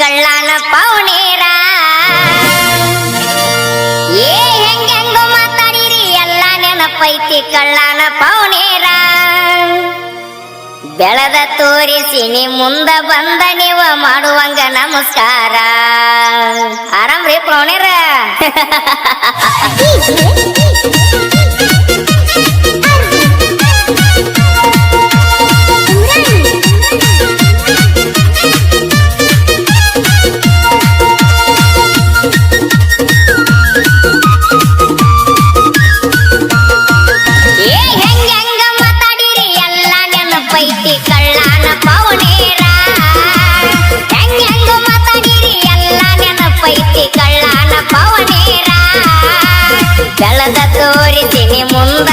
ಕಳ್ಳಾನ ಪೌನೇರ ಏ ಹೆಂಗೆಂಗೋ ಮಾತಾಡಿರಿ ಎಲ್ಲ ನೆನಪೈತಿ ಕಳ್ಳಾನ ಪೌನೇರ ಬೆಳೆದ ತೋರಿಸಿನಿ ಮುಂದ ಬಂದ ನೀವ ಮಾಡುವಂಗ ನಮಸ್ಕಾರ ಆರಾಮ್ರಿ ಪೌನೇರ ಕಳ್ಳಾನ ಪೌನೇರ ಹೆಂಗೆಂಗೋ ಮಾತಾಡಿರಿ ಎಲ್ಲ ನೆನಪೈತಿ ಕಳ್ಳಾನ ಪೌನೇರ ಬೆಳೆದ ತೋರಿಸಿನಿ ಮುಂದ